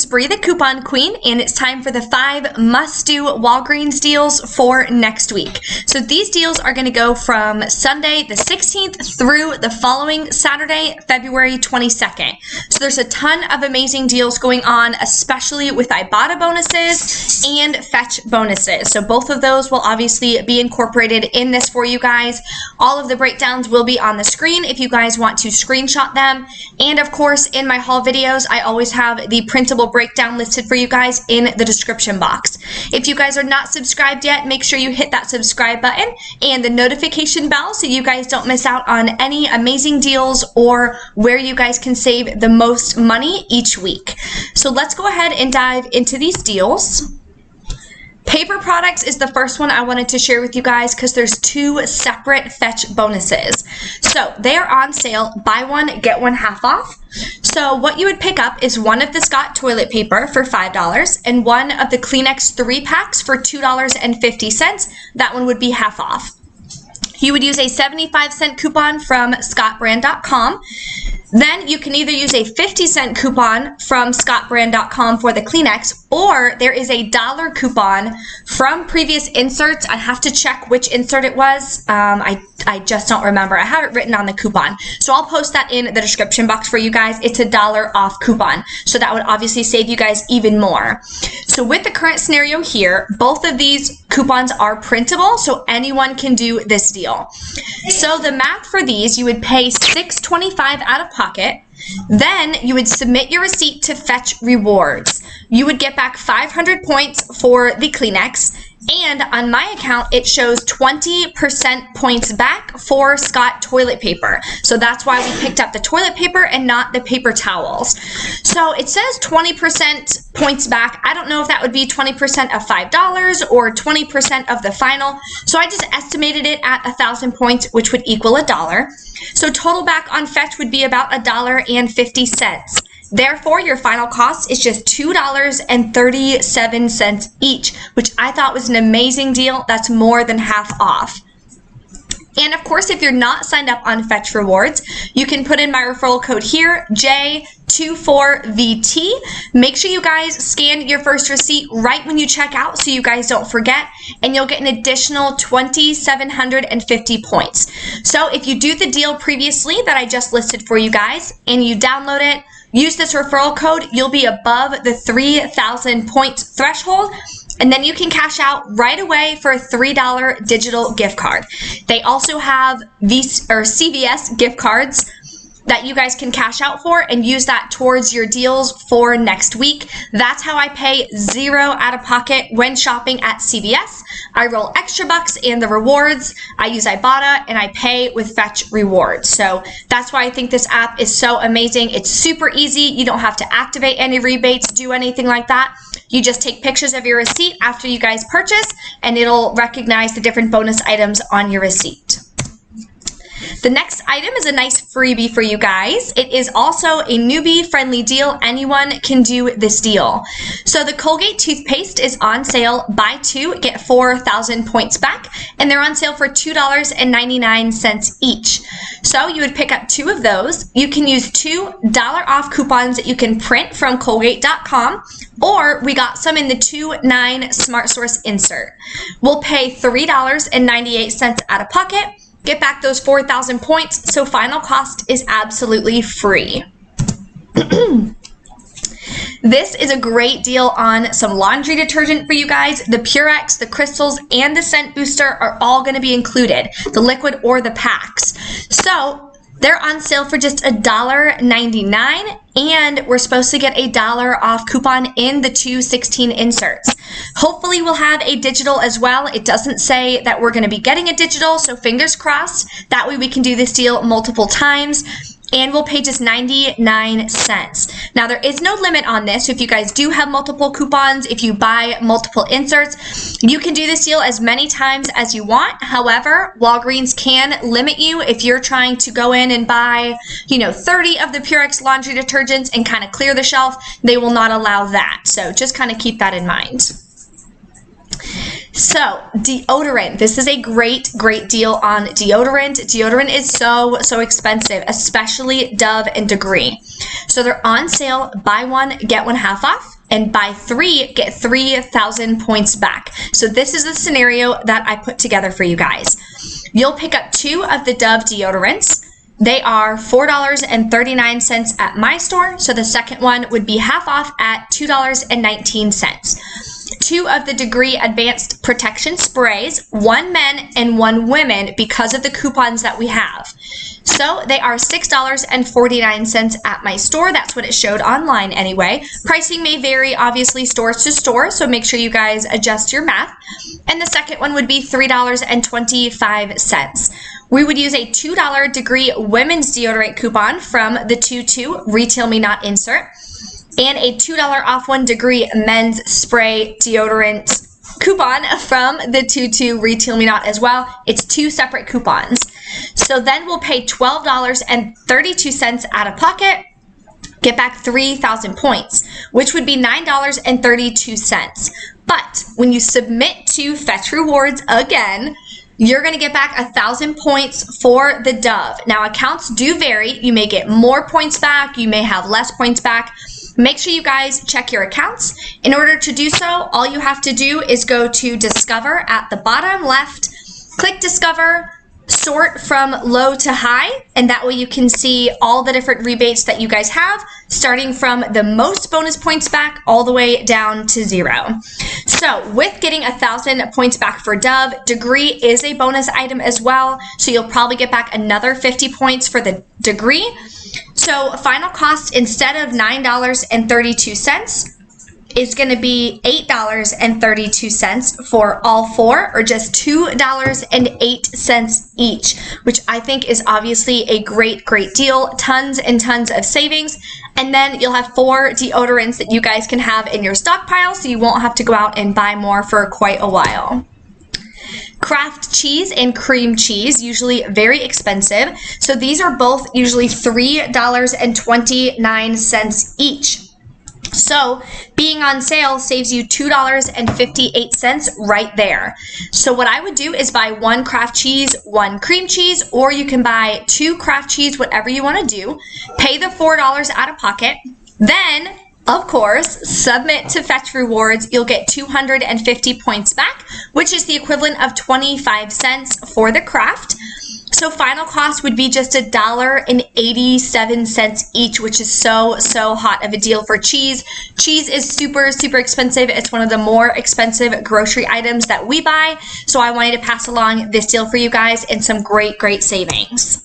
Bree, the Coupon Queen, and it's time for the 5 must-do Walgreens deals for next week. So these deals are going to go from Sunday the 16th through the following Saturday, February 22nd. So there's a ton of amazing deals going on, especially with Ibotta bonuses and Fetch bonuses. So both of those will obviously be incorporated in this for you guys. All of the breakdowns will be on the screen if you guys want to screenshot them. And of course, in my haul videos, I always have the printable breakdown listed for you guys in the description box. If you guys are not subscribed yet, make sure you hit that subscribe button and the notification bell so you guys don't miss out on any amazing deals or where you guys can save the most money each week. So let's go ahead and dive into these deals. Paper products is the first one I wanted to share with you guys because there's 2 separate Fetch bonuses. So they are on sale, buy one, get one half off. So what you would pick up is one of the Scott toilet paper for $5 and one of the Kleenex 3-packs for $2.50. That one would be half off. You would use a 75-cent coupon from scottbrand.com. Then you can either use a 50-cent coupon from scottbrand.com for the Kleenex, or there is a $1 coupon from previous inserts. I have to check which insert it was. I just don't remember. I have it written on the coupon. So I'll post that in the description box for you guys. It's a $1 off coupon. So that would obviously save you guys even more. So with the current scenario here, both of these coupons are printable, so anyone can do this deal. So the math for these, you would pay $6.25 out of pocket. Then you would submit your receipt to Fetch Rewards. You would get back 500 points for the Kleenex, and on my account, it shows 20% points back for Scott toilet paper. So that's why we picked up the toilet paper and not the paper towels. So it says 20% points back. I don't know if that would be 20% of $5 or 20% of the final. So I just estimated it at 1,000 points, which would equal $1. So total back on Fetch would be about $1.50. Therefore, your final cost is just $2.37 each, which I thought was an amazing deal. That's more than half off. And of course, if you're not signed up on Fetch Rewards, you can put in my referral code here, J24VT. Make sure you guys scan your first receipt right when you check out so you guys don't forget, and you'll get an additional 2,750 points. So if you do the deal previously that I just listed for you guys and you download it, use this referral code, you'll be above the 3,000 points threshold, and then you can cash out right away for a $3 digital gift card. They also have CVS gift cards that you guys can cash out for and use that towards your deals for next week. That's how I pay $0 out of pocket when shopping at CVS. I roll extra bucks and the rewards. I use Ibotta and I pay with Fetch Rewards. So that's why I think this app is so amazing. It's super easy. You don't have to activate any rebates, do anything like that. You just take pictures of your receipt after you guys purchase and it'll recognize the different bonus items on your receipt. The next item is a nice freebie for you guys. It is also a newbie-friendly deal. Anyone can do this deal. So the Colgate toothpaste is on sale. Buy 2, get 4,000 points back, and they're on sale for $2.99 each. So you would pick up 2 of those. You can use $2 off coupons that you can print from Colgate.com, or we got some in the 2.9 Smart Source insert. We'll pay $3.98 out of pocket. Get back those 4,000 points, so final cost is absolutely free. This is a great deal on some laundry detergent for you guys. The Purex, the crystals, and the scent booster are all going to be included, the liquid or the packs. So they're on sale for just $1.99, and we're supposed to get a $1 off coupon in the 216 inserts. Hopefully we'll have a digital as well. It doesn't say that we're going to be getting a digital, so fingers crossed. That way we can do this deal multiple times. And we'll pay just 99 cents. Now, there is no limit on this. So if you guys do have multiple coupons, if you buy multiple inserts, you can do this deal as many times as you want. However, Walgreens can limit you if you're trying to go in and buy, 30 of the Purex laundry detergents and kind of clear the shelf. They will not allow that. So just kind of keep that in mind. So deodorant, this is a great deal on deodorant. Deodorant is so expensive, especially Dove and Degree. So they're on sale, buy one, get one half off, and buy three, get 3,000 points back. So this is the scenario that I put together for you guys. You'll pick up 2 of the Dove deodorants. They are $4.39 at my store. So the second one would be half off at $2.19. 2 of the Degree Advanced Protection Sprays, 1 men and 1 women, because of the coupons that we have. So they are $6.49 at my store. That's what it showed online anyway. Pricing may vary, obviously, store to store, so make sure you guys adjust your math. And the second one would be $3.25. We would use a $2 Degree women's deodorant coupon from the 2-2 Retail Me Not insert, and a $2 off 1 Degree men's spray deodorant coupon from the 2-2 Retail Me Not as well. It's 2 separate coupons. So then we'll pay $12.32 out of pocket, get back 3,000 points, which would be $9.32. But when you submit to Fetch Rewards again, you're going to get back 1,000 points for the Dove. Now, accounts do vary. You may get more points back. You may have less points back. Make sure you guys check your accounts. In order to do so, all you have to do is go to Discover at the bottom left, click Discover, sort from low to high, and that way you can see all the different rebates that you guys have, starting from the most bonus points back all the way down to 0. So with getting 1,000 points back for Dove, Degree is a bonus item as well, so you'll probably get back another 50 points for the Degree. So final cost, instead of $9.32, is going to be $8.32 for all 4, or just $2.08 each, which I think is obviously a great deal. Tons and tons of savings. And then you'll have 4 deodorants that you guys can have in your stockpile, so you won't have to go out and buy more for quite a while. Kraft cheese and cream cheese, usually very expensive. So these are both usually $3.29 each. So being on sale saves you $2.58 right there. So what I would do is buy 1 Kraft cheese, 1 cream cheese, or you can buy 2 Kraft cheese, whatever you want to do. Pay the $4 out of pocket. Then, of course, submit to Fetch Rewards. You'll get 250 points back, which is the equivalent of 25 cents for the Kraft. So final cost would be just $1.87 each, which is so hot of a deal for cheese. Cheese is super expensive. It's one of the more expensive grocery items that we buy. So I wanted to pass along this deal for you guys and some great savings.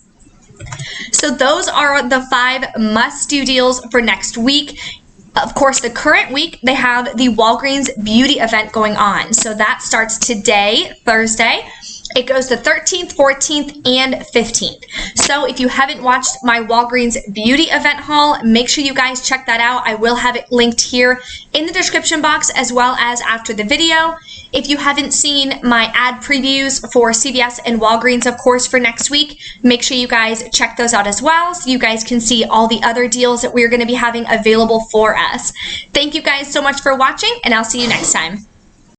So those are the 5 must-do deals for next week. Of course, the current week, they have the Walgreens beauty event going on. So that starts today, Thursday. It goes the 13th, 14th, and 15th. So if you haven't watched my Walgreens beauty event haul, make sure you guys check that out. I will have it linked here in the description box as well as after the video. If you haven't seen my ad previews for CVS and Walgreens, of course, for next week, make sure you guys check those out as well so you guys can see all the other deals that we're going to be having available for us. Thank you guys so much for watching, and I'll see you next time.